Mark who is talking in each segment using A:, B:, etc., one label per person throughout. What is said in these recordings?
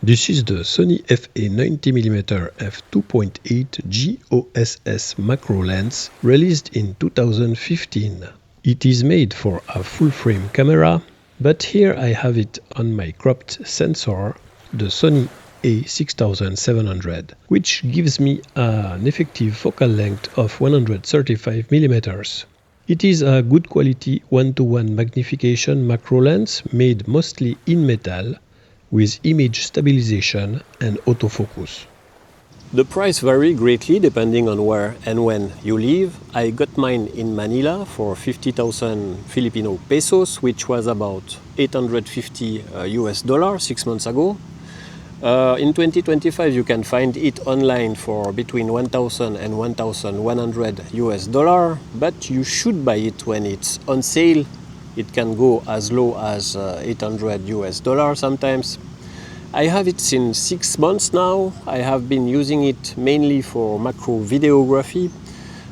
A: This is the Sony FE 90mm f2.8 G OSS macro lens released in 2015. It is made for a full-frame camera, but here I have it on my cropped sensor, the Sony A6700, which gives me an effective focal length of 135mm. It is a good quality 1:1 magnification macro lens made mostly in metal, with image stabilization and autofocus. The price vary greatly depending on where and when you live. I got mine in Manila for 50,000 Filipino pesos, which was about $850 US 6 months ago. In 2025 you can find it online for between 1,000 and 1,100 US dollar, but you should buy it when it's on sale. It can go as low as 800 US dollars sometimes. I have it since 6 months now. I have been using it mainly for macro videography,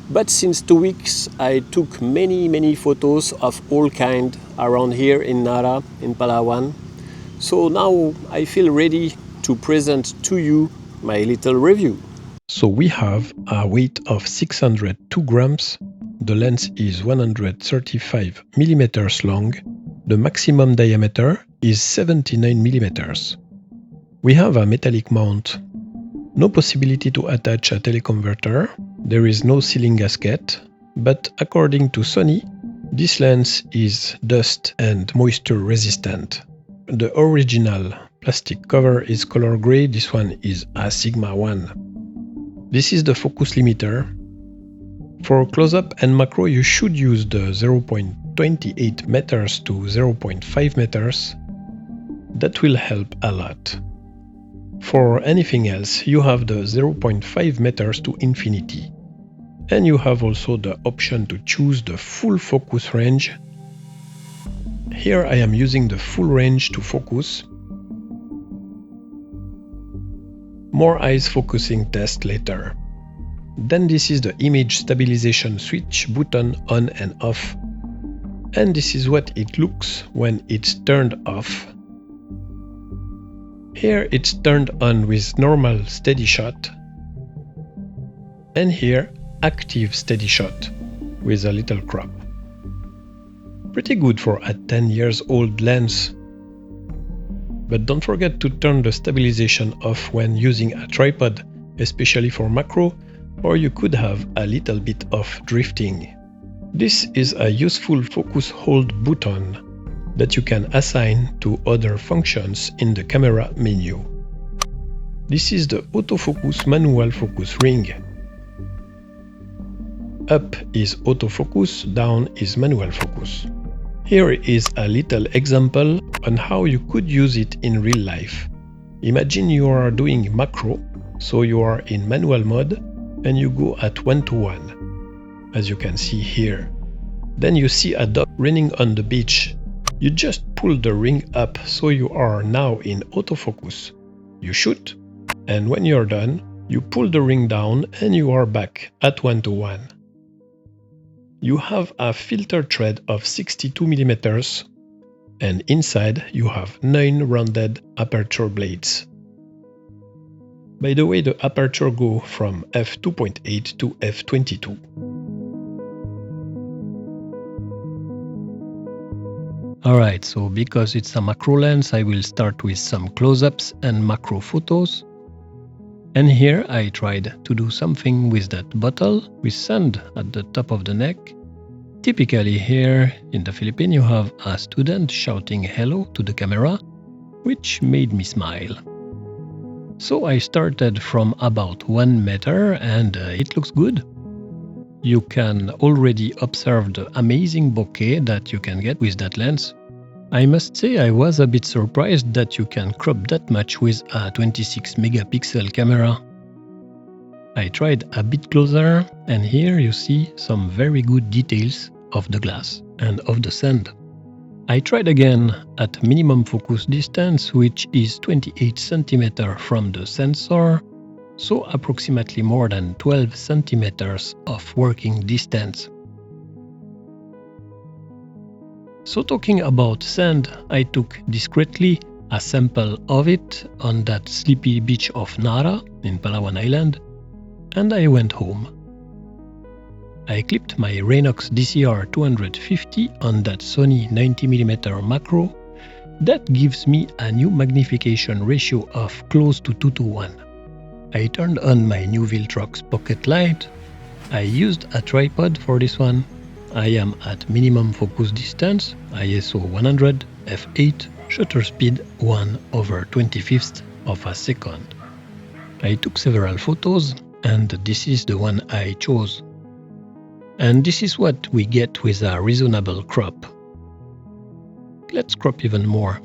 A: but since 2 weeks I took many photos of all kind around here in Nara, in Palawan. So now I feel ready to present to you my little review. So we have a weight of 602 grams. The lens is 135 millimeters long. The maximum diameter is 79 millimeters. We have a metallic mount. No possibility to attach a teleconverter. There is no sealing gasket. But according to Sony, this lens is dust and moisture resistant. The original plastic cover is color gray. This one is a Sigma 1. This is the focus limiter. For close-up and macro, you should use the 0.28 meters to 0.5 meters. That will help a lot. For anything else, you have the 0.5 meters to infinity. And you have also the option to choose the full focus range. Here I am using the full range to focus. More eyes focusing test later. Then this is the image stabilization switch button on and off. And this is what it looks when it's turned off. Here it's turned on with normal steady shot. And here active steady shot with a little crop. Pretty good for a 10 years old lens. But don't forget to turn the stabilization off when using a tripod, especially for macro, or you could have a little bit of drifting. This is a useful focus hold button that you can assign to other functions in the camera menu. This is the autofocus manual focus ring. Up is autofocus, down is manual focus. Here is a little example on how you could use it in real life. Imagine you are doing macro, so you are in manual mode and you go at 1:1, as you can see here. Then you see a dog running on the beach. You just pull the ring up, so you are now in autofocus. You shoot, and when you're done, you pull the ring down and you are back at 1:1. You have a filter thread of 62 millimeters, and inside you have 9 rounded aperture blades. By the way, the aperture go from f2.8 to f22. Alright, so because it's a macro lens, I will start with some close-ups and macro photos. And here I tried to do something with that bottle with sand at the top of the neck. Typically here in the Philippines you have a student shouting hello to the camera, which made me smile. So I started from about 1 meter and it looks good. You can already observe the amazing bokeh that you can get with that lens. I must say I was a bit surprised that you can crop that much with a 26 megapixel camera. I tried a bit closer and here you see some very good details of the glass and of the sand. I tried again at minimum focus distance, which is 28 cm from the sensor, so approximately more than 12 cm of working distance. So talking about sand, I took discreetly a sample of it on that sleepy beach of Nara in Palawan Island, and I went home. I clipped my Renox DCR 250 on that Sony 90mm macro. That gives me a new magnification ratio of close to 2:1. I turned on my new Viltrox pocket light. I used a tripod for this one. I am at minimum focus distance, ISO 100, f8, shutter speed 1/25th of a second. I took several photos, and this is the one I chose. And this is what we get with a reasonable crop. Let's crop even more.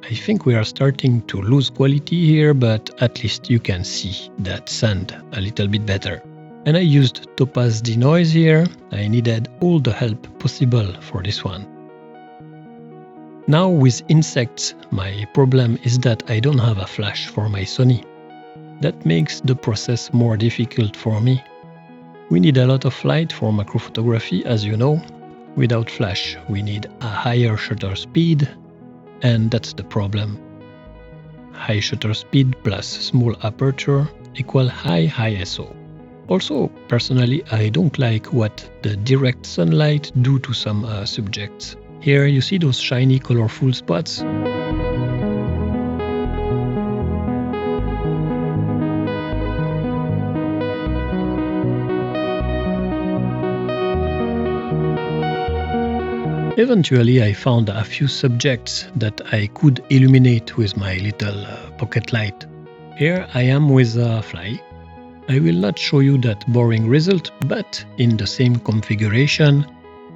A: I think we are starting to lose quality here, but at least you can see that sand a little bit better. And I used topaz denoise here. I needed all the help possible for this one. Now with insects, my problem is that I don't have a flash for my Sony. That makes the process more difficult for me. We need a lot of light for macro photography, as you know. Without flash, we need a higher shutter speed, and that's the problem. High shutter speed plus small aperture equal high ISO. Also, personally, I don't like what the direct sunlight do to some subjects. Here you see those shiny colorful spots. Eventually, I found a few subjects that I could illuminate with my little pocket light. Here I am with a fly. I will not show you that boring result, but in the same configuration,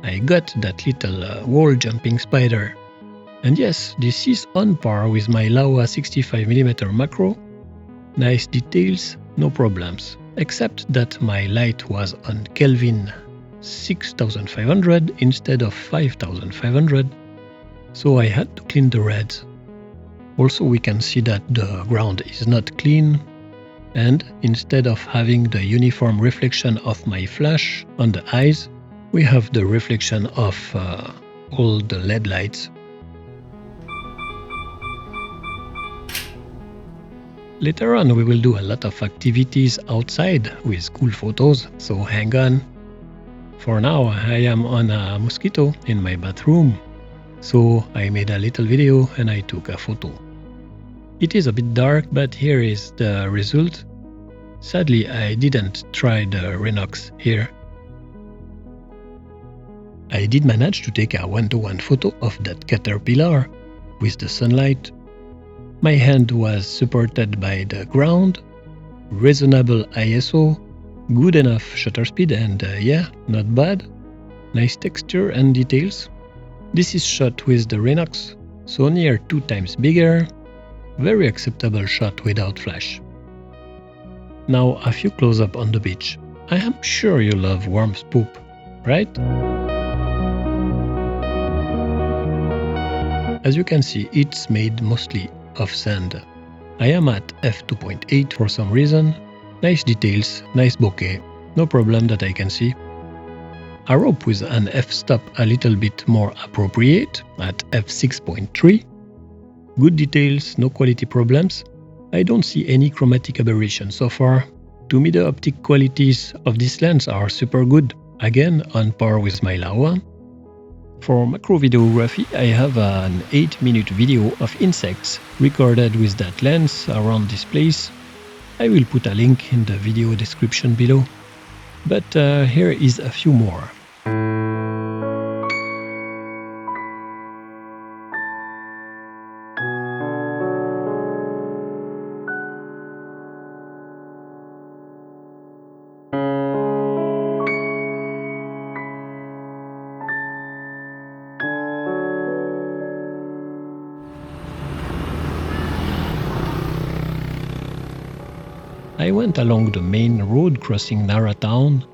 A: I got that little wall jumping spider. And yes, this is on par with my Laowa 65mm macro. Nice details, no problems, except that my light was on Kelvin 6500 instead of 5500, so I had to clean the reds. Also, we can see that the ground is not clean, and instead of having the uniform reflection of my flash on the eyes, we have the reflection of all the LED lights. Later on, we will do a lot of activities outside with cool photos, so hang on. For now, I am on a mosquito in my bathroom, so I made a little video and I took a photo. It is a bit dark, but here is the result. Sadly, I didn't try the Renox here. I did manage to take a 1:1 photo of that caterpillar with the sunlight. My hand was supported by the ground, reasonable ISO, good enough shutter speed, and yeah, not bad. Nice texture and details. This is shot with the Renox, so near 2 times bigger. Very acceptable shot without flash. Now a few close-up on the beach. I am sure you love worm's poop, right? As you can see, it's made mostly of sand. I am at F2.8 for some reason. Nice details, nice bokeh, no problem that I can see. A rope with an f-stop a little bit more appropriate at f6.3. Good details, no quality problems. I don't see any chromatic aberration so far. To me, the optic qualities of this lens are super good, again on par with my Laowa. For macro videography, I have an 8-minute video of insects recorded with that lens around this place. I will put a link in the video description below. But here is a few more. I went along the main road crossing Nara town.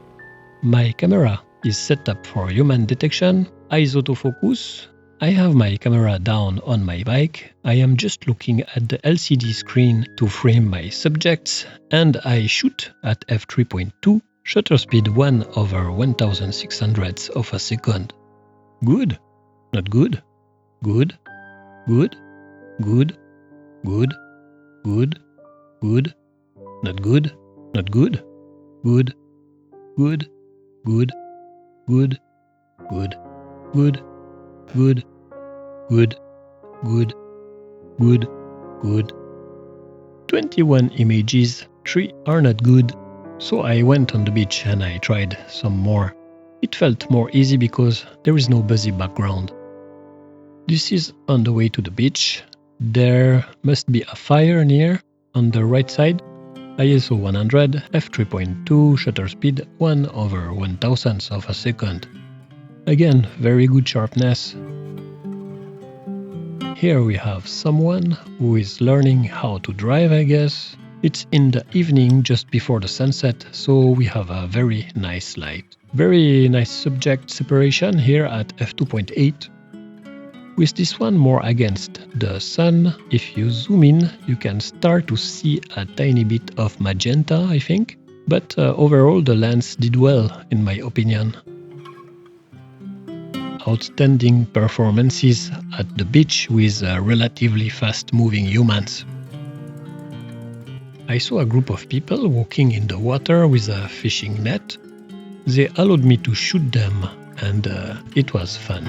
A: My camera is set up for human detection, eyes autofocus. I have my camera down on my bike. I am just looking at the LCD screen to frame my subjects, and I shoot at f3.2, shutter speed 1/1600th of a second. Good? Not good? Good? Good? Good? Good, good, good, not good, not good, good, good, good, good, good, good, good, good, good, good, good. 21 images, 3 are not good, so I went on the beach and I tried some more. It felt more easy because there is no busy background. This is on the way to the beach. There must be a fire near, on the right side. ISO 100, f3.2, shutter speed 1/1000th of a second. Again, very good sharpness. Here we have someone who is learning how to drive, I guess. It's in the evening just before the sunset, so we have a very nice light. Very nice subject separation here at f2.8. With this one more against the sun, if you zoom in, you can start to see a tiny bit of magenta, I think. But overall the lens did well, in my opinion. Outstanding performances at the beach with relatively fast-moving humans. I saw a group of people walking in the water with a fishing net. They allowed me to shoot them, and it was fun.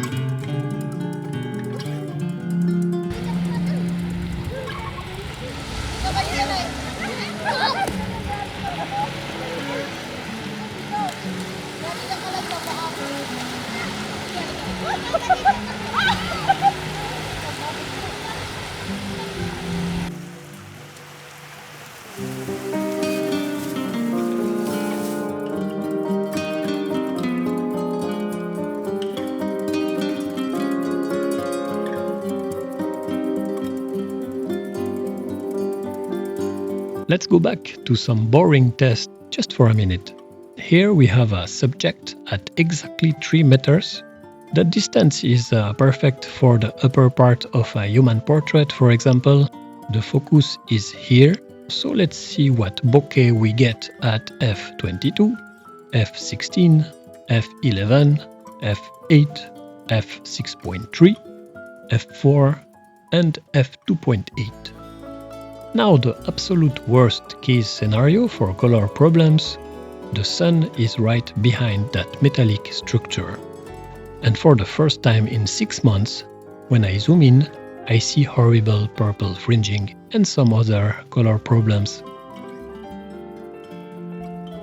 A: Let's go back to some boring tests just for a minute. Here we have a subject at exactly 3 meters. The distance is perfect for the upper part of a human portrait, for example. The focus is here. So let's see what bokeh we get at f22, f16, f11, f8, f6.3, f4 and f2.8. Now the absolute worst case scenario for color problems. The sun is right behind that metallic structure. And for the first time in 6 months, when I zoom in, I see horrible purple fringing and some other color problems.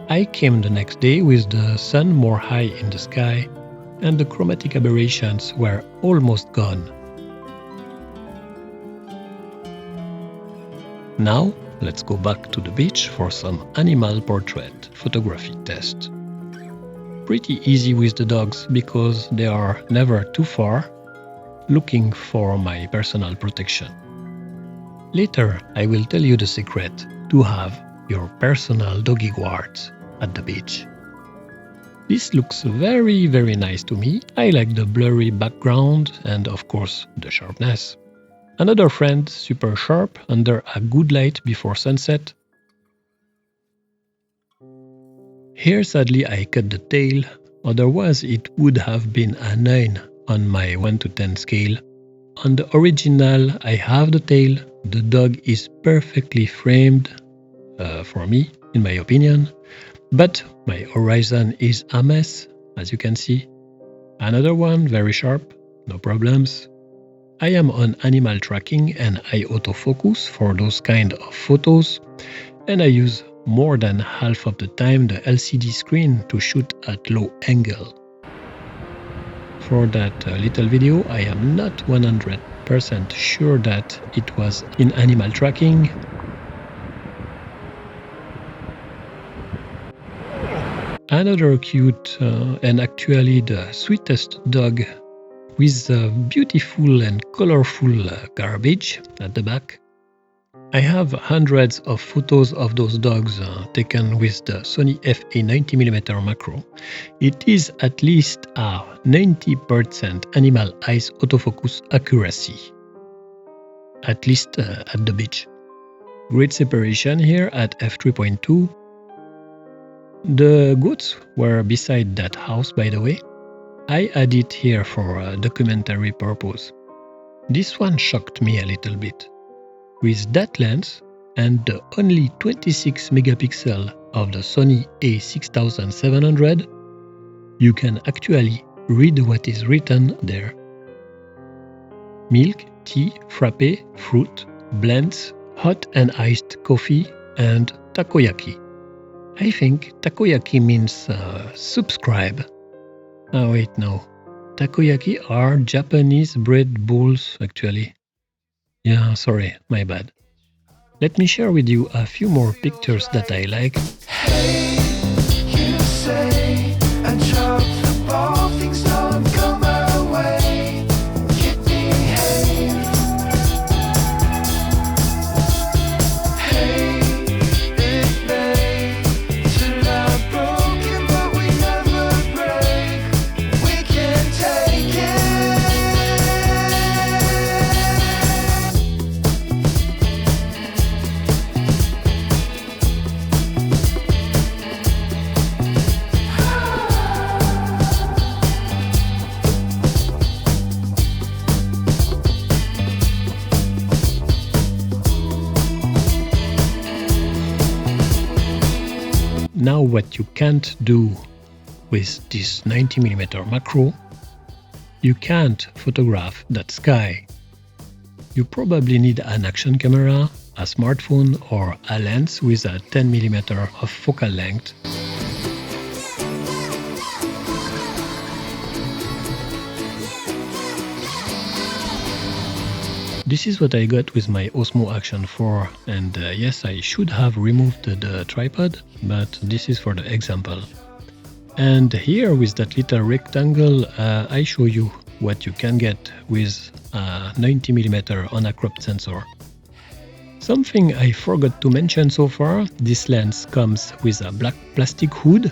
A: I came the next day with the sun more high in the sky and the chromatic aberrations were almost gone. Now, let's go back to the beach for some animal portrait photography test. Pretty easy with the dogs because they are never too far, looking for my personal protection. Later, I will tell you the secret to have your personal doggy guards at the beach. This looks very, very nice to me. I like the blurry background and of course the sharpness. Another friend, super sharp, under a good light before sunset. Here sadly I cut the tail, otherwise it would have been a 9 on my 1 to 10 scale. On the original I have the tail, the dog is perfectly framed, for me, in my opinion, but my horizon is a mess, as you can see. Another one, very sharp, no problems. I am on animal tracking and I autofocus for those kind of photos, and I use more than half of the time the LCD screen to shoot at low angle. For that little video, I am not 100% sure that it was in animal tracking. Another cute and actually the sweetest dog with beautiful and colorful garbage at the back. I have hundreds of photos of those dogs taken with the Sony FE 90mm macro. It is at least a 90% animal eyes autofocus accuracy, at least at the beach. Great separation here at f3.2. The goats were beside that house, by the way. I add it here for a documentary purpose. This one shocked me a little bit. With that lens and the only 26 megapixel of the Sony A6700, you can actually read what is written there. Milk, tea, frappe, fruit, blends, hot and iced coffee, and takoyaki. I think takoyaki means subscribe. Oh wait, no. Takoyaki are Japanese bread balls actually. Yeah, sorry, my bad. Let me share with you a few more pictures that I like.
B: Hey, you say, and drop the ball, things don't go my way. You behave. Hey, it may turn out broken, but we never break. We can take it.
A: Now what you can't do with this 90mm macro, you can't photograph that sky. You probably need an action camera, a smartphone or a lens with a 10mm of focal length. This is what I got with my Osmo Action 4, and yes, I should have removed the tripod, but this is for the example. And here with that little rectangle, I show you what you can get with a 90mm on-a-cropped sensor. Something I forgot to mention so far, this lens comes with a black plastic hood.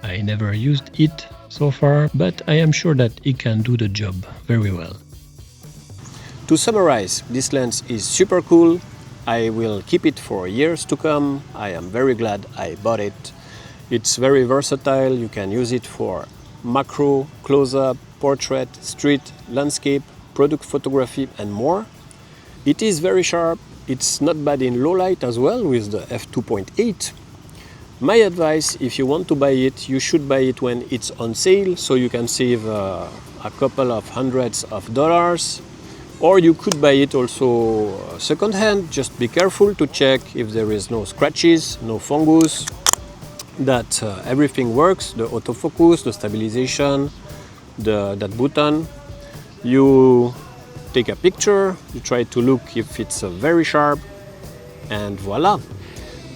A: I never used it so far, but I am sure that it can do the job very well. To summarize, this lens is super cool. I will keep it for years to come. I am very glad I bought it. It's very versatile. You can use it for macro, close-up, portrait, street, landscape, product photography and more. It is very sharp. It's not bad in low light as well with the F2.8. My advice, if you want to buy it, you should buy it when it's on sale so you can save a couple of hundreds of dollars. Or you could buy it also second-hand. Just be careful to check if there is no scratches, no fungus, that everything works, the autofocus, the stabilization, that button. You take a picture, you try to look if it's very sharp, and voila.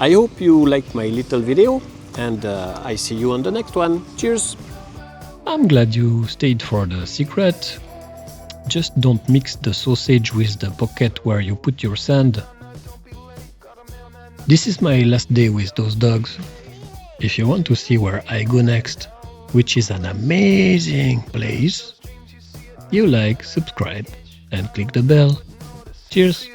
A: I hope you liked my little video, and I see you on the next one. Cheers! I'm glad you stayed for the secret. Just don't mix the sausage with the bucket where you put your sand. This is my last day with those dogs. If you want to see where I go next, which is an amazing place, you like, subscribe and click the bell. Cheers!